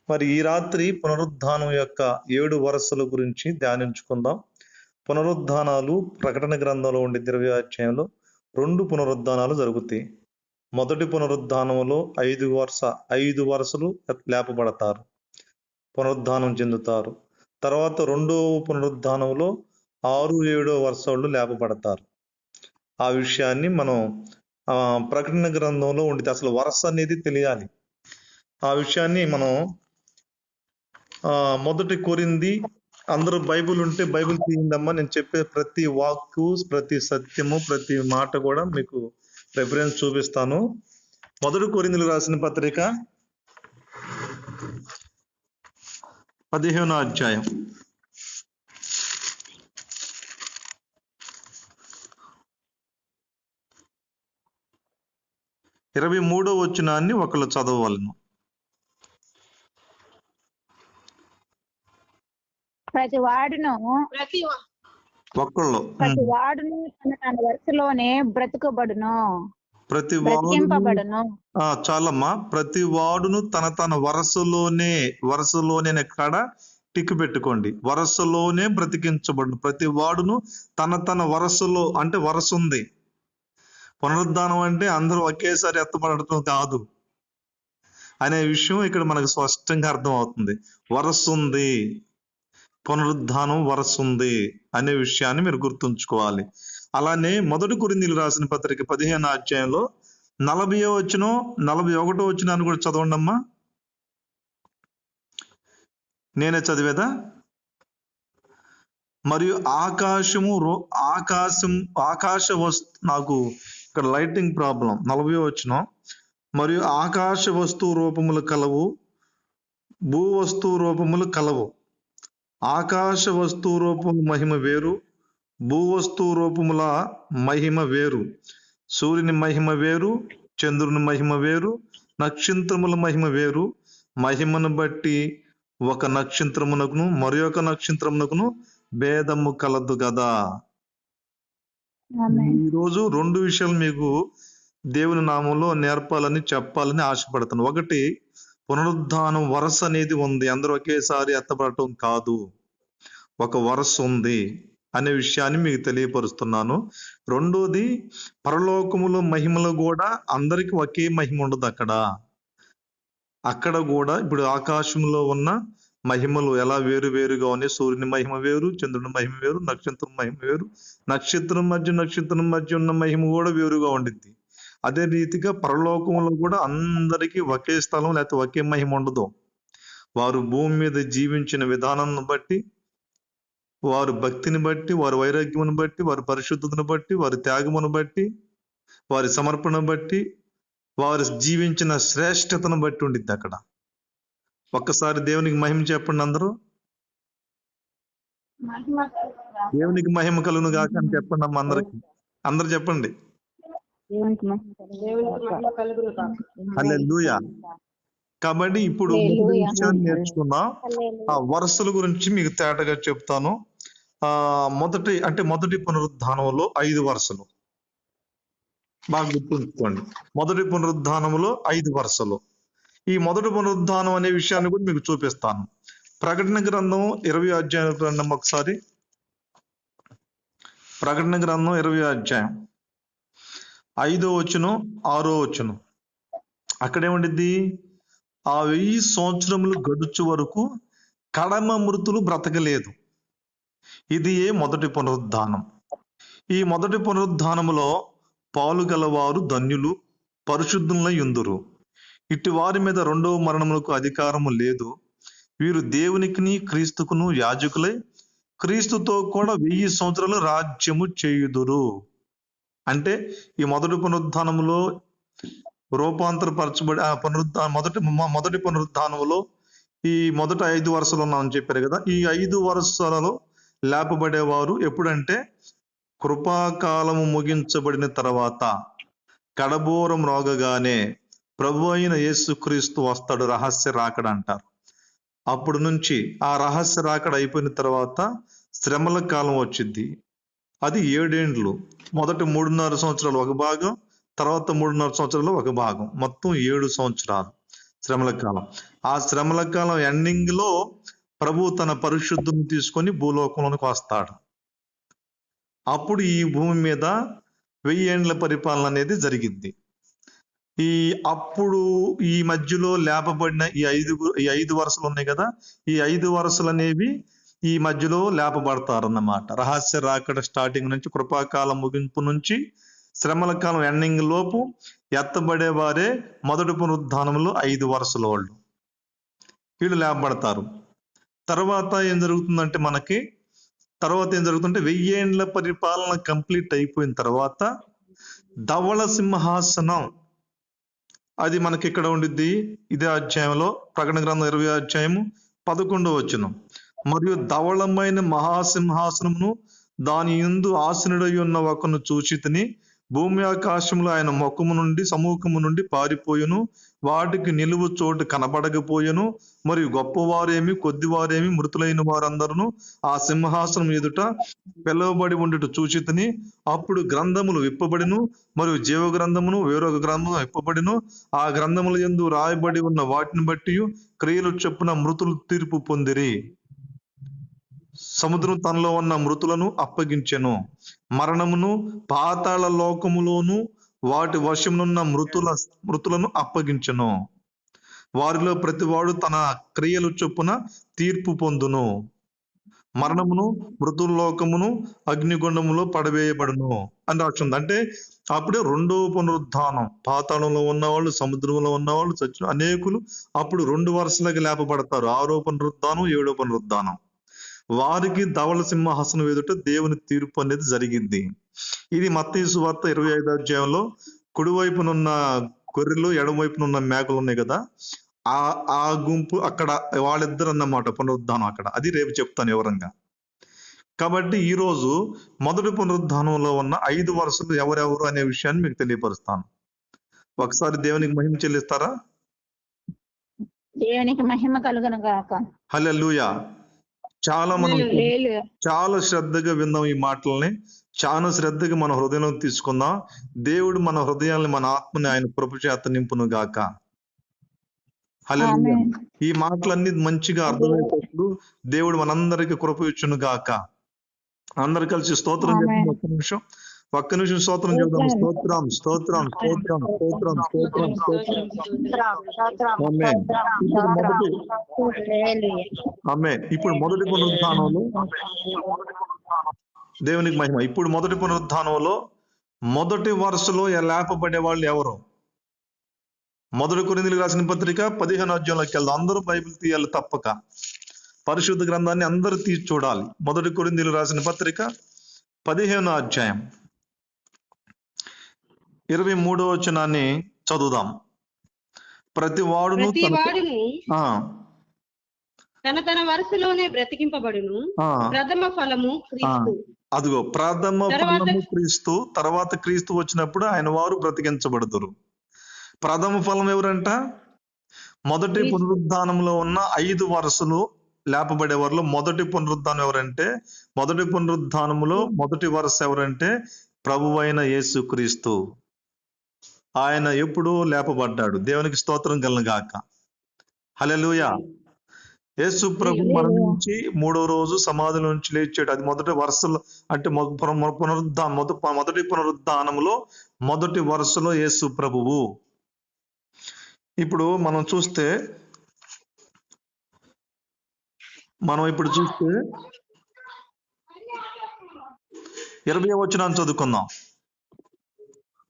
మరి ఈ రాత్రి పునరుద్ధానం యొక్క 7 వరసల గురించి ధ్యానించుకుందాం. పునరుద్ధానాలు ప్రకటన గ్రంథంలో ఉండే 20వ అధ్యాయంలో 2 పునరుద్ధానాలు జరుగుతాయి. మొదటి పునరుద్ధానంలో 5 వరసలు లేపబడతారు, పునరుద్ధానం చెందుతారు. తర్వాత రెండవ పునరుద్ధానంలో 6, 7 వరసలు లేపబడతారు. ఆ విషయాన్ని మనం ప్రకటన గ్రంథంలో ఉండి అసలు వరస అనేది తెలియాలి. ఆ విషయాన్ని మనం మొదటి కొరింథీ, అందరూ బైబిల్ ఉంటే బైబిల్ తీయండమ్మా. నేను చెప్పే ప్రతి వాక్కు, ప్రతి సత్యము, ప్రతి మాట కూడా మీకు రెఫరెన్స్ చూపిస్తాను. మొదటి కొరింథీయులకు రాసిన పత్రిక 15వ అధ్యాయం 23వ వచనాన్ని ఒకళ్ళు చదవవలను. ప్రతి వాడును తన వరుసలోనే బ్రతుకబడును, బ్రతికింపబడును. చాలమ్మా. ప్రతి వాడును తన వరసలోనే కాడ టిక్ పెట్టుకోండి. వరసలోనే బ్రతికించబడును. ప్రతి వాడును తన వరసలో, అంటే వరస ఉంది. పునరుద్ధానం అంటే అందరూ ఒకేసారి ఎత్తబడటం కాదు అనే విషయం ఇక్కడ మనకు స్పష్టంగా అర్థం అవుతుంది. వరస ఉంది, పునరుద్ధానం వరస ఉంది అనే విషయాన్ని మీరు గుర్తుంచుకోవాలి. అలానే మొదటి కొరింథీయులకు రాసిన పత్రిక 15వ అధ్యాయంలో 40వ వచనం, 41వ వచనాన్ని కూడా చదవండి అమ్మా. నేనే చదివేదా? మరియు ఆకాశ వస్తు, నాకు ఇక్కడ లైటింగ్ ప్రాబ్లం. 40వ వచనం, మరియు ఆకాశ వస్తువు రూపములు కలవు, భూ వస్తువు రూపములు కలవు. ఆకాశ వస్తువు రూపముల మహిమ వేరు, భూ వస్తువు రూపముల మహిమ వేరు. సూర్యుని మహిమ వేరు, చంద్రుని మహిమ వేరు, నక్షత్రముల మహిమ వేరు. మహిమను బట్టి ఒక నక్షత్రమునకును మరి ఒక నక్షత్రమునకును భేదము కలదు కదా. ఈరోజు 2 విషయాలు మీకు దేవుని నామంలో నేర్పాలని చెప్పాలని ఆశపడుతున్నాను. ఒకటి, పునరుద్ధానం వరస అనేది ఉంది, అందరూ ఒకేసారి ఎత్తబడటం కాదు, ఒక వరస ఉంది అనే విషయాన్ని మీకు తెలియపరుస్తున్నాను. రెండోది, పరలోకములో మహిమలు కూడా అందరికి ఒకే మహిమ ఉండదు. అక్కడ కూడా ఇప్పుడు ఆకాశంలో ఉన్న మహిమలు ఎలా వేరుగా ఉన్నాయి. సూర్యుని మహిమ వేరు, చంద్రుని మహిమ వేరు, నక్షత్రం మహిమ వేరు. నక్షత్రం మధ్య ఉన్న మహిమ కూడా వేరుగా ఉండిద్ది. అదే రీతిగా పరలోకంలో కూడా అందరికీ ఒకే స్థలం లేకపోతే ఒకే మహిమ ఉండదు. వారు భూమి మీద జీవించిన విధానాన్ని బట్టి, వారి భక్తిని బట్టి, వారి వైరాగ్యమును బట్టి, వారి పరిశుద్ధతను బట్టి, వారి త్యాగమును బట్టి, వారి సమర్పణను బట్టి, వారు జీవించిన శ్రేష్టతను బట్టి ఉండిద్ది అక్కడ. ఒక్కసారి దేవునికి మహిమ చెప్పండి అందరూ. దేవునికి మహిమ కలుగును గాక అని చెప్పండి అమ్మ అందరికి. అందరు చెప్పండి హల్లెలూయా. కాబట్టి ఇప్పుడు విషయాన్ని నేర్చుకుందాం. ఆ వరుసల గురించి మీకు తేటగా చెప్తాను. మొదటి పునరుద్ధానంలో 5 వరుసలు బాగా గుర్తుంచుకోండి. మొదటి పునరుద్ధానంలో 5 వరుసలు. ఈ మొదటి పునరుద్ధానం అనే విషయాన్ని కూడా మీకు చూపిస్తాను. ప్రకటన గ్రంథం 20వ అధ్యాయం రండి ఒకసారి. ప్రకటన గ్రంథం 20వ అధ్యాయం 5వ వచనం, 6వ వచనం. అక్కడేముండిద్ది? ఆ 1000 సంవత్సరములు గడుచు వరకు కడమ మృతులు బ్రతకలేదు. ఇది మొదటి పునరుద్ధానం. ఈ మొదటి పునరుద్ధానములో పాలుగలవారు ధన్యులు, పరిశుద్ధులై యుందురు. ఇటు వారి మీద రెండవ మరణములకు అధికారము లేదు. వీరు దేవునికిని క్రీస్తుకును యాజకులై క్రీస్తుతో కూడా 1000 సంవత్సరాలు రాజ్యము చేయుదురు. అంటే ఈ మొదటి పునరుద్ధానములో రూపాంతరపరచబడి మొదటి పునరుద్ధానములో ఈ మొదటి 5 వరుసలు ఉన్నామని చెప్పారు కదా. ఈ 5 వరుసలలో లేపబడేవారు ఎప్పుడంటే కృపాకాలము ముగించబడిన తర్వాత, కడబోరం రోగగానే ప్రభు అయిన యేసుక్రీస్తు వస్తాడు. రహస్య రాకడ అంటారు. అప్పుడు నుంచి ఆ రహస్య రాకడ అయిపోయిన తర్వాత శ్రమల కాలం వచ్చింది. అది 7 ఏండ్లు. మొదటి 3.5 సంవత్సరాలు ఒక భాగం, తర్వాత 3.5 సంవత్సరాలు ఒక భాగం, మొత్తం 7 సంవత్సరాలు. శ్రమల కాలం. ఆ శ్రమల కాలం ఎండింగ్ లో ప్రభు తన పరిశుద్ధుని తీసుకొని భూలోకంలోనికి వస్తాడు. అప్పుడు ఈ భూమి మీద 1000 ఏండ్ల పరిపాలన అనేది జరిగింది. అప్పుడు ఈ మధ్యలో లేపబడిన ఈ ఐదు వరుసలు ఉన్నాయి కదా, ఈ 5 వరుసలు అనేవి ఈ మధ్యలో లేపబడతారన్నమాట. రహస్య రాకడ స్టార్టింగ్ నుంచి, కృపాకాలం ముగింపు నుంచి శ్రమల కాలం ఎండింగ్ లోపు ఎత్తబడే వారే మొదటి పునరుద్ధానంలో 5 వరుసల వాళ్ళు, వీళ్ళు లేపబడతారు. తర్వాత ఏం జరుగుతుందంటే తర్వాత ఏం జరుగుతుంటే 1000 ఏండ్ల పరిపాలన కంప్లీట్ అయిపోయిన తర్వాత ధవళ సింహాసనం అది మనకి ఇక్కడ ఉండిద్ది. ఇదే అధ్యాయంలో, ప్రకటన గ్రంథం 20 అధ్యాయము 11వ వచనం. మరియు ధవళమైన మహాసింహాసనమును దాని యందు ఆసనుడై ఉన్న ఒకను చూచితిని. భూమి ఆకాశంలో ఆయన ముఖము నుండి సముఖము నుండి పారిపోయెను. వాటికి నిలువు చోటు కనబడకపోయెను. మరియు గొప్పవారేమి కొద్దివారేమి మృతులైన వారందరూ ఆ సింహాసనం ఎదుట పిలువబడి ఉండుట చూచితిని. అప్పుడు గ్రంథములు విప్పబడిను, మరియు జీవ గ్రంథమును వేరొక గ్రంథము విప్పబడిను. ఆ గ్రంథముల యందు రాయబడి ఉన్న వాటిని బట్టి క్రియలు చొప్పున మృతులు తీర్పు పొందిరి. సముద్రం తనలో ఉన్న మృతులను అప్పగించెను. మరణమును పాతాళ లోకములోను వాటి వశమునున్న మృతులను అప్పగించెను. వారిలో ప్రతివాడు తన క్రియలు చొప్పున తీర్పు పొందును. మరణమును మృతుల్లోకమును అగ్నిగుండములో పడవేయబడును అని రాస్తుంది. అంటే అప్పుడే 2వ పునరుద్ధానం. పాతాళంలో ఉన్నవాళ్ళు, సముద్రంలో ఉన్నవాళ్ళు, చచ్చిన అనేకులు అప్పుడు 2 వరుసలుగా లేపబడతారు. 6వ పునరుద్ధానం, 7వ పునరుద్ధానం. వారికి ధవళ సింహాసనం ఎదుట దేవుని తీర్పు అనేది జరిగింది. ఇది మత్తయి సువార్త 25వ అధ్యాయంలో కుడివైపునున్న గొర్రెలు, ఎడమవైపునున్న మేకలు ఉన్నాయి కదా, ఆ గుంపు అక్కడ వాళ్ళిద్దరు అన్నమాట పునరుద్ధానం అక్కడ. అది రేపు చెప్తాను వివరంగా. కాబట్టి ఈ రోజు మొదటి పునరుద్ధానంలో ఉన్న 5 వరుసలు ఎవరెవరు అనే విషయాన్ని మీకు తెలియపరుస్తాను. ఒకసారి దేవునికి మహిమ చెల్లిస్తారా? దేవునికి మహిమ కలుగును గాక. హల్లెలూయా. మనం హల్లెలూయా. చాలా శ్రద్ధగా విందాం ఈ మాటల్ని. చాలా శ్రద్ధగా మన హృదయంలో తీసుకుందాం. దేవుడు మన హృదయాన్ని, మన ఆత్మని ఆయన కృప చేత నింపును గాక. హల్లెలూయా. ఆమేన్. ఈ మాటలన్నీ మంచిగా అర్థమయ్యేటప్పుడు దేవుడు మనందరికి కృప ఇచ్చును గాక. అందరు కలిసి స్తోత్రం ఆమేన్. చేద్దాం. ఒక్క నిమిషం స్తోత్రం చేద్దాం. స్తోత్రం స్తోత్రం స్తోత్రం స్తోత్రం స్తోత్రం స్తోత్రం. ఆమేన్. ఆమేన్. ఇప్పుడు మొదటి పునరుద్ధానంలో దేవునికి మహిమ. ఇప్పుడు మొదటి పునరుద్ధానంలో మొదటి వరుసలో లేపబడే వాళ్ళు ఎవరు? మొదటి కొరింథీయులకు రాసిన పత్రిక 15వ అధ్యాయంలోకి వెళ్దాం. అందరూ బైబిల్ తీయాలి తప్పక. పరిశుద్ధ గ్రంథాన్ని అందరూ తీసి చూడాలి. మొదటి కొరింథీయులకు రాసిన పత్రిక 15వ అధ్యాయం 23వ వచనాన్ని చదువుదాం. ప్రతి వాడును తన వరుసలోనే బ్రతికింపబడును. ప్రథమ ఫలము క్రీస్తు. అదిగో ప్రథమ ఫలము క్రీస్తు. తర్వాత క్రీస్తు వచ్చినప్పుడు ఆయన వారు బ్రతికించబడుతురు. ప్రథమ ఫలం ఎవరంట? మొదటి పునరుద్ధానంలో ఉన్న 5 వరుసలు లేపబడే వారిలో మొదటి పునరుద్ధానం ఎవరంటే, మొదటి పునరుద్ధానంలో మొదటి వరుస ఎవరంటే ప్రభువైన యేసు క్రీస్తు. ఆయన ఎప్పుడు లేపబడ్డాడు. దేవునికి స్తోత్రం కలుగును గాక. హల్లెలూయా. యేసు ప్రభు మరణించి 3వ రోజు సమాధి నుంచి లేచాడు. అది మొదటి వరుసలో, అంటే మొదటి పునరుద్ధానంలో మొదటి వరుసలో యేసు ప్రభువు. ఇప్పుడు మనం చూస్తే 20వ వచనాన్ని చదువుకుందాం.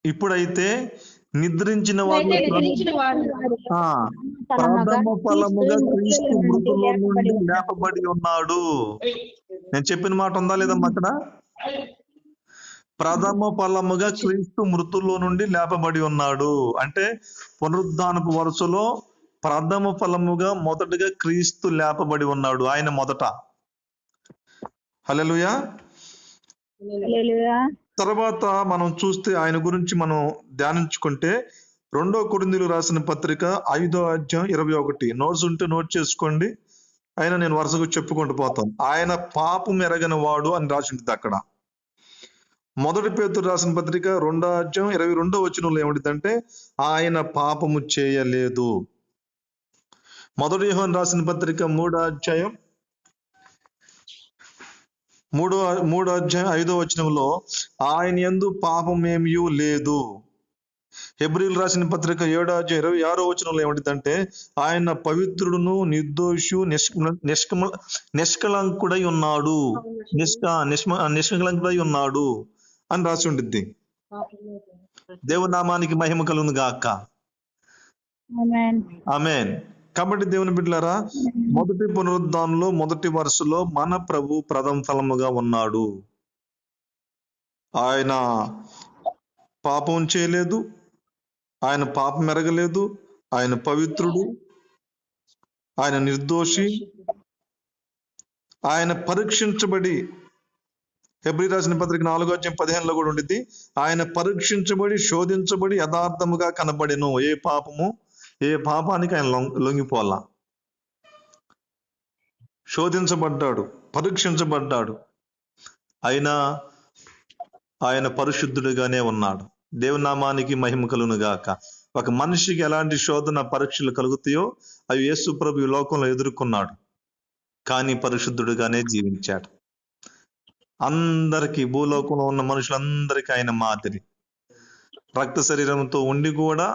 ఇప్పుడైతే నిద్రించిన వారు ప్రథమ ఫలముగా క్రీస్తు మృతుల్లో నుండి లేపబడి ఉన్నాడు. నేను చెప్పిన మాట ఉందా లేదమ్మా అక్కడ? ప్రథమ ఫలముగా క్రీస్తు మృతుల్లో నుండి లేపబడి ఉన్నాడు అంటే పునరుద్ధానపు వరుసలో ప్రథమ ఫలముగా మొదటగా క్రీస్తు లేపబడి ఉన్నాడు. ఆయన మొదట. హల్లెలూయా. తర్వాత మనం చూస్తే ఆయన గురించి మనం ధ్యానించుకుంటే 2వ కొరింథీయులకు రాసిన పత్రిక 5వ అధ్యాయం 21. నోట్స్ ఉంటే నోట్ చేసుకోండి. ఆయన నేను వరుసగా చెప్పుకుంటూ పోతాను. ఆయన పాపం ఎరగని వాడు అని రాసింది అక్కడ. మొదటి పేతురు రాసిన పత్రిక 2వ అధ్యాయం 22వ వచనంలో ఏమిటంటే ఆయన పాపము చేయలేదు. మొదటి యోహాను రాసిన పత్రిక 3వ అధ్యాయం 5వ వచనంలో ఆయన యందు పాపమేమీ లేదు. హెబ్రీయులు రాసిన పత్రిక 7వ అధ్యాయం 26వ వచనంలో ఏమంటుందంటే ఆయన పవిత్రుడును నిర్దోషు నిష్కళంకుడై ఉన్నాడు, నిష్కళంకుడై ఉన్నాడు అని రాసి ఉంటుంది. దేవుని నామానికి మహిమ కలుగును గాక. ఆమేన్. కాబట్టి దేవుని బిడ్డలారా, మొదటి పునరుద్ధానంలో మొదటి వరుసలో మన ప్రభు ప్రథమ ఫలముగా ఉన్నాడు. ఆయన పాపం చేయలేదు, ఆయన పాపం ఎరగలేదు, ఆయన పవిత్రుడు, ఆయన నిర్దోషి, ఆయన పరీక్షించబడి, హెబ్రీ రాసిన పత్రిక 4వ అధ్యాయం 15లో కూడా ఉండిద్ది, ఆయన పరీక్షించబడి శోధించబడి యథార్థముగా కనబడెను. ఏ పాపానికి ఆయన లొంగిపోలా. శోధించబడ్డాడు, పరీక్షించబడ్డాడు, అయినా ఆయన పరిశుద్ధుడిగానే ఉన్నాడు. దేవుని నామానికి మహిమ కలుగును గాక. ఒక మనిషికి ఎలాంటి శోధన పరీక్షలు కలుగుతాయో అవి యేసు ప్రభు ఈ లోకంలో ఎదుర్కొన్నాడు, కానీ పరిశుద్ధుడిగానే జీవించాడు. అందరికీ, భూలోకంలో ఉన్న మనుషులందరికీ ఆయన మాదిరి. రక్త శరీరంతో ఉండి కూడా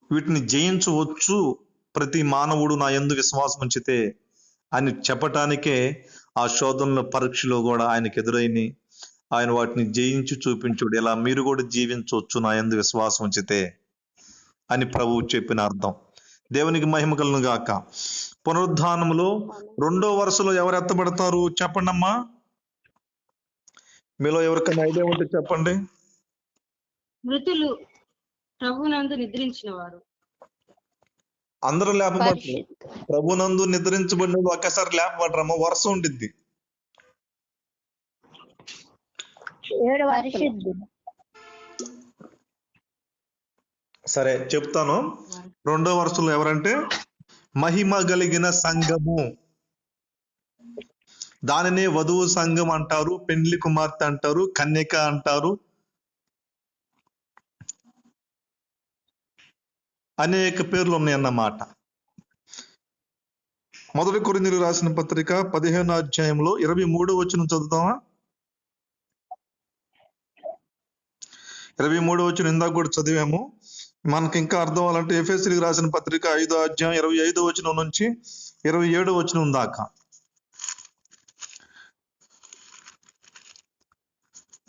వీటిని జయించవచ్చు ప్రతి మానవుడు నా యందు విశ్వాసం ఉంచితే అని చెప్పటానికే ఆ శోధనల పరీక్షలో కూడా ఆయనకు ఎదురైని ఆయన వాటిని జయించి చూపించుడు, ఇలా మీరు కూడా జీవించవచ్చు నా యందు విశ్వాసం ఉంచితే అని ప్రభువు చెప్పిన అర్థం. దేవునికి మహిమ కలుగును గాక. పునరుద్ధానములో 2వ వరుసలో ఎవరు ఎత్తబడతారు చెప్పండి అమ్మా. మీలో ఎవరికైనా ఐడియా ఉంటే చెప్పండి. మృతులు, ప్రభునందు నిద్రించిన వారు. అందరూ లేపబడతారు. ప్రభునందు నిద్రించబడిన ఒక్కసారి లేపబడరమ్మా, వరుస ఉండిద్ది. సరే చెప్తాను. 2వ వరుసలో ఎవరంటే మహిమ కలిగిన సంఘము. దానినే వధువు సంఘం అంటారు, పెండ్లి కుమార్తె అంటారు, కన్యక అంటారు, అనేక పేర్లు ఉన్నాయన్నమాట. మొదటి కొరింథీయులకు రాసిన పత్రిక 15వ అధ్యాయంలో 23వ వచనం చదువుతామా? 23వ వచనం ఇందాక కూడా చదివాము. మనకి ఇంకా అర్థం అవ్వాలంటే ఎఫెసీయులకు రాసిన పత్రిక 5వ అధ్యాయం 25వ వచనం నుంచి 27వ వచనం దాకా.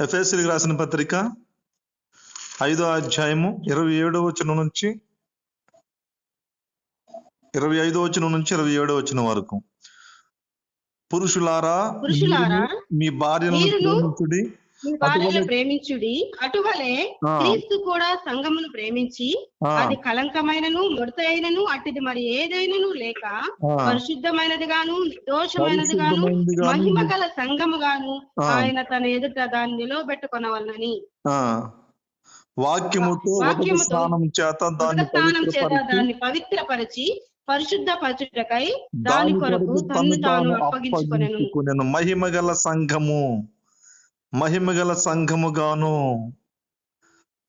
ఎఫెసీయులకు రాసిన పత్రిక 5వ అధ్యాయము 27వ వచనం నుంచి 25వ వచనం నుంచి 27వ వచనం వరకు. పురుషులారా మీ భార్యలను ప్రేమించుడి, అటువలే క్రీస్తు కూడా సంఘమును ప్రేమించి అది కళంకమైనను ముడతైనను అట్టిది మరి ఏదైనను లేక పరిశుద్ధమైనది గాను దోషమైనది గాను మహిమ గల సంఘము గాను ఆయన తన ఎదుట దాన్ని నిలవబెట్టుకొనవలనని వాక్యముతో స్నానం చేత దాన్ని పవిత్రపరిచి పరిశుద్ధ పరచుటకై దాని కొరకు తన్ను తాను అప్పగించుకొనెను. మహిమగల సంఘముగాను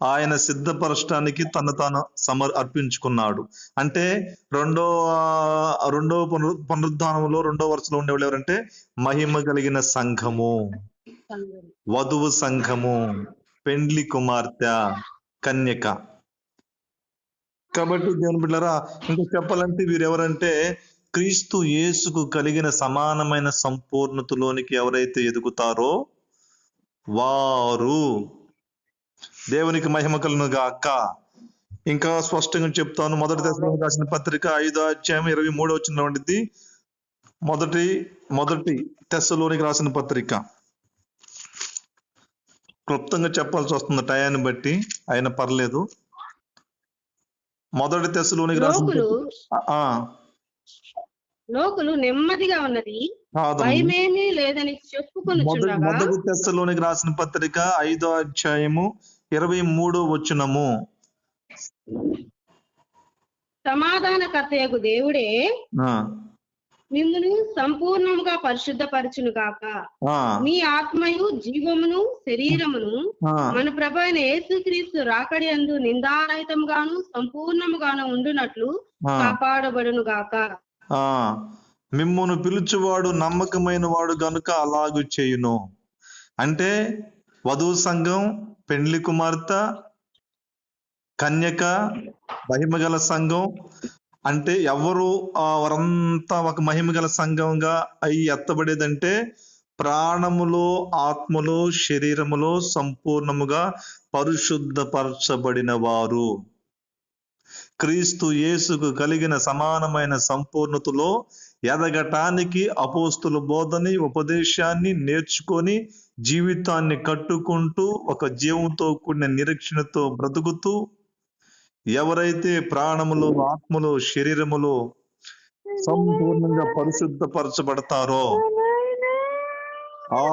ఆయన సిద్ధపరచడానికి తను తాను అర్పించుకున్నాడు. అంటే రెండో పునరుద్ధానంలో 2వ వరుసలో ఉండేవాళ్ళు ఎవరంటే మహిమ కలిగిన సంఘము, వధువు సంఘము, పెండ్లి కుమార్తె, కన్యక. కాబట్టి దేవుని బిడ్డలారా, ఇంకా చెప్పాలంటే వీరెవరంటే క్రీస్తు యేసుకు కలిగిన సమానమైన సంపూర్ణతలోనికి ఎవరైతే ఎదుగుతారో వారు. దేవునికి మహిమ కలుగును గాక. ఇంకా స్పష్టంగా చెప్తాను. మొదటి దశలోనికి రాసిన పత్రిక 5వ అధ్యాయం 23వ వచనంలో ఉండిద్ది. మొదటి దశలోనికి రాసిన పత్రిక క్లుప్తంగా చెప్పాల్సి వస్తుంది టయాన్ని బట్టి, అయినా పర్లేదు. మొదటి దశలోనికి రాసిన లోకులు నెమ్మదిగా ఉన్నది, భయమేమీ లేదని చెప్పుకొనుచుండగా. మొదటి దశలోనికి రాసిన పత్రిక 5వ అధ్యాయము 23వ వచనము. సమాధానకర్తయగు దేవుడే మిమ్మును సంపూర్ణముగా పరిశుద్ధపరచును గాక. ఆ, మీ ఆత్మయు జీవమును శరీరమును ఆ, మన ప్రభు అయిన యేసుక్రీస్తు రాకడి యందు నిందారహితముగాను సంపూర్ణముగాను ఉండునట్లు ఆ, కాపాడబడును గాక. ఆ. మిమ్మును పిలుచువాడు నమ్మకమైన వాడు గనుక అలాగు చేయును. అంటే వధువు సంఘం, పెండ్లి కుమార్తె, కన్యక, మహిమగల సంఘం అంటే ఎవరు వారంతా ఒక మహిమగల సంఘంగా అయి ఎత్తబడేదంటే ప్రాణములో, ఆత్మలో, శరీరములో సంపూర్ణముగా పరిశుద్ధపరచబడిన వారు, క్రీస్తు యేసుకు కలిగిన సమానమైన సంపూర్ణతలో ఎదగటానికి అపోస్తుల బోధని, ఉపదేశాన్ని నేర్చుకొని జీవితాన్ని కట్టుకుంటూ ఒక జీవంతో కూడిన నిరీక్షణతో బ్రతుకుతూ ఎవరైతే ప్రాణములో, ఆత్మలో, శరీరములో సంపూర్ణంగా పరిశుద్ధపరచబడతారో, ఆ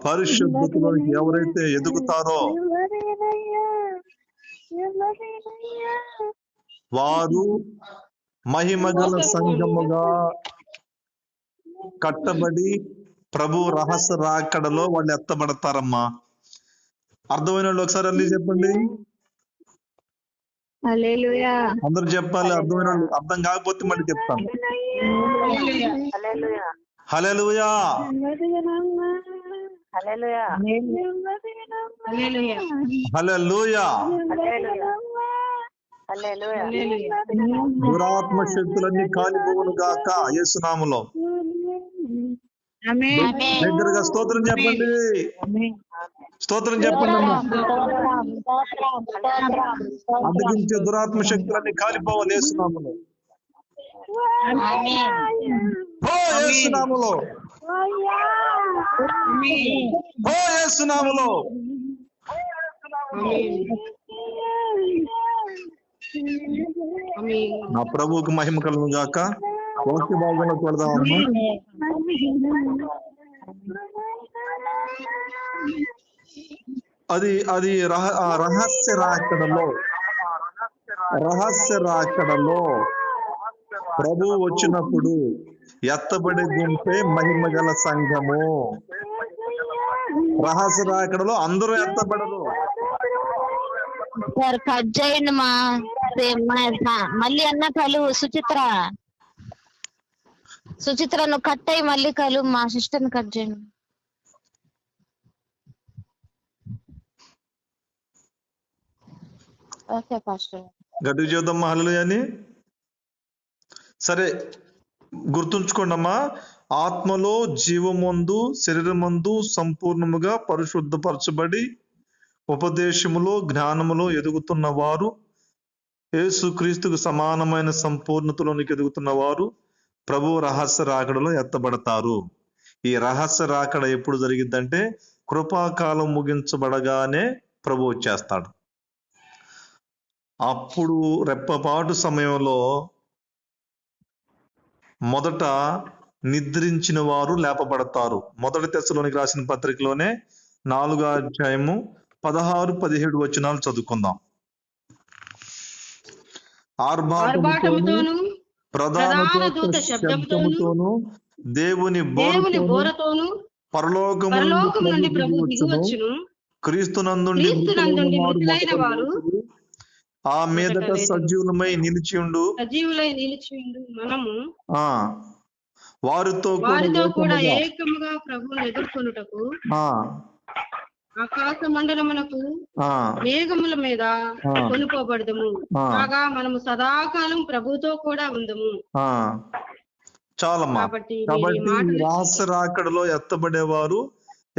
పరిశుద్ధతలోకి ఎవరైతే ఎదుగుతారో వారు మహిమగల సంఘముగా కట్టబడి ప్రభు రహస్య రాకడలో వాళ్ళు ఎత్తబడతారమ్మా. అర్థమైన వాళ్ళు ఒకసారి అల్లి చెప్పండి. హల్లెలూయా. అందరూ చెప్పాలి. అర్థమైన వాళ్ళు. అర్థం కాకపోతే మళ్ళీ చెప్తాను. హల్లెలూయా. హల్లెలూయా. దురాత్మ శక్తులన్నీ కాలిపోవును గాక యేసునామములో. దగ్గరగా స్తోత్రం చెప్పండి. స్తోత్రం చెప్పండి అమ్మా. అందుకించే దురాత్మ శక్తులన్నీ కాలిపోవాలి యేసునామములో. ఓ యేసునామములో, ఓ యేసునామములో. నా ప్రభువుకు మహిమ కలుగును గాక. వాక్య భాగంలో కొడదామమ్మా. అది అది రహస్య రాకడలో ప్రభు వచ్చినప్పుడు ఎత్తబడి గుంటే మహిమ గల సంఘము. రహస్య రాకడలో అందరూ ఎత్తబడరు. సార్ కట్ చేయండి మా మళ్ళీ అన్న కలు సుచిత్ర నువ్వు కట్ అయ్యి మళ్ళీ కలు మా సిస్టర్ ని కట్ చేయండి. Okay pastor. గట్టిగా చూద్దాం హల్లెలూయా అని. సరే గుర్తుంచుకోండి అమ్మా. ఆత్మలో, జీవమందు, శరీరమందు సంపూర్ణముగా పరిశుద్ధపరచబడి ఉపదేశములో, జ్ఞానములో ఎదుగుతున్న వారు, యేసుక్రీస్తుకు సమానమైన సంపూర్ణతలోనికి ఎదుగుతున్న వారు ప్రభు రహస్య రాకడలో ఎత్తబడతారు. ఈ రహస్య రాకడ ఎప్పుడు జరిగిద్దంటే కృపాకాలం ముగించబడగానే ప్రభు వచ్చేస్తాడు. అప్పుడు రెప్పపాటు సమయంలో మొదట నిద్రించిన వారు లేపబడతారు. మొదటి తెస్సలోనికి రాసిన పత్రికలోనే 4వ అధ్యాయము 16-17 వచనాలు చదువుకుందాం. ఆర్భాటముతోను ప్రధాన దూత శబ్దముతోను దేవుని బోరతోను పరలోకము నుండి ప్రభువు దిగివచ్చును. క్రీస్తునందుండి మృతులైన వారు ఆ మీదట సజీవులమై నిలిచియుండు మనము వారితో కూడా ఏకముగా ప్రభువును ఎదుర్కొనుటకు ఆకాశ మండలమునకు మేఘముల మీద కొనుకోబడదము. కాగా మనము సదాకాలం ప్రభుతో కూడా ఉందము. చాలమ్మా. కాబట్టి రహస్య రాకడలో ఎత్తబడేవారు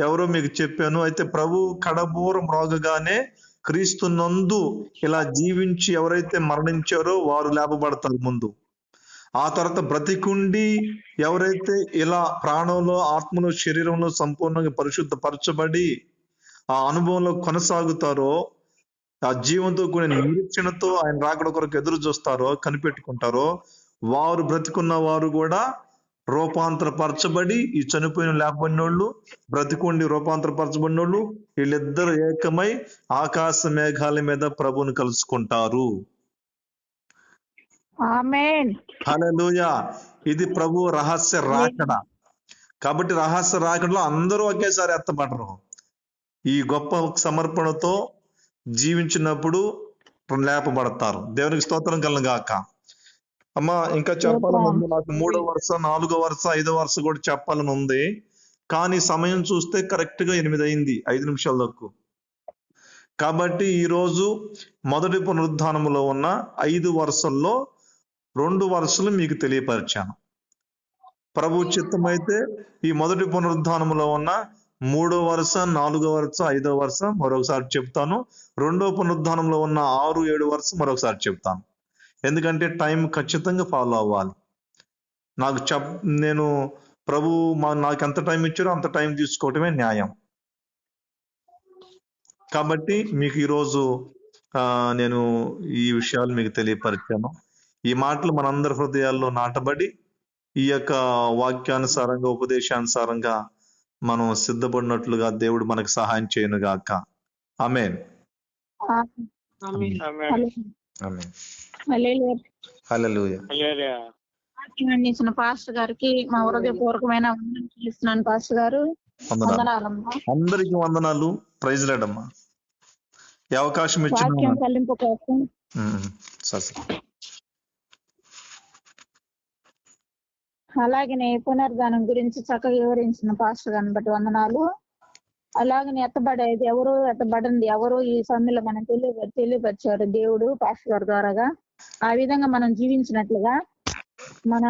ఎవరో మీకు చెప్పాను. అయితే ప్రభు కడబూరం మ్రోగగానే క్రీస్తునందు ఇలా జీవించి ఎవరైతే మరణించారో వారు లేపబడతారు ముందు. ఆ తర్వాత బ్రతికుండి ఎవరైతే ఇలా ప్రాణంలో, ఆత్మలో, శరీరంలో సంపూర్ణంగా పరిశుద్ధపరచబడి ఆ అనుభవంలో కొనసాగుతారో, ఆ జీవంతో కూడిన నిరీక్షణతో ఆయన రాకడ కొరకు ఎదురు చూస్తారో, కనిపెట్టుకుంటారో, వారు బ్రతికున్న వారు కూడా రూపాంతరపరచబడి, ఈ చనిపోయిన లేపబడినోళ్ళు, బ్రతికుండి రూపాంతరపరచబడినోళ్ళు వీళ్ళిద్దరు ఏకమై ఆకాశ మేఘాల మీద ప్రభువుని కలుసుకుంటారు. ఆమేన్. హల్లెలూయా. ఇది ప్రభు రహస్య రాకడ. కాబట్టి రహస్య రాకడలో అందరూ ఒకేసారి ఎత్తబడరు. ఈ గొప్ప సమర్పణతో జీవించినప్పుడు లేపబడతారు. దేవునికి స్తోత్రం కలను గాక. అమ్మా ఇంకా చెప్పాలని ఉంది నాకు. 3వ వరుస, 4వ వరుస, 5వ వరుస కూడా చెప్పాలని ఉంది. కానీ సమయం చూస్తే కరెక్ట్ గా 8 అయింది, 5 నిమిషాల తక్కువ. కాబట్టి ఈ రోజు మొదటి పునరుద్ధానములో ఉన్న 5 వరుసల్లో 2 వరుసలు మీకు తెలియపరిచాను. ప్రభు చిత్తమైతే ఈ మొదటి పునరుద్ధానములో ఉన్న 3వ వరుస, 4వ వరుస, 5వ వరుస మరొకసారి చెప్తాను. 2వ పునరుద్ధానంలో ఉన్న 6, 7 వరుస మరొకసారి చెప్తాను. ఎందుకంటే టైం ఖచ్చితంగా ఫాలో అవ్వాలి. నేను ప్రభు నాకు ఎంత టైం ఇచ్చారో అంత టైం తీసుకోవటమే న్యాయం. కాబట్టి మీకు ఈరోజు నేను ఈ విషయాలు మీకు తెలియపరిచాను. ఈ మాటలు మనందరి హృదయాల్లో నాటబడి ఈ యొక్క వాక్యానుసారంగా, ఉపదేశానుసారంగా మనం సిద్ధపడినట్లుగా దేవుడు మనకు సహాయం చేయను గాక. ఆమేన్. హల్లెలూయా. అందించిన పాస్టర్ గారికి మా హృదయపూర్వకమైన వందనాలు చెల్లిస్తున్నాను. పాస్టర్ గారు వందనాలమ్మా. అందరికి వందనాలు. ప్రైజ్ లార్డ్ అమ్మా. ఈ అవకాశం ఇచ్చిన వాక్యం కల్లింపు కోసం అలాగనే పునర్ధానం గురించి చక్కగా వివరించిన పాస్టర్ గారిని బట్టి వందనాలు. అలాగనే ఎత్తబడేది ఎవరు, ఎత్తబడింది ఎవరు, ఈ సమయంలో మనం తెలియపరిచారు దేవుడు పాస్టర్ గారి ద్వారాగా. ఆ విధంగా మనం జీవించినట్లుగా మన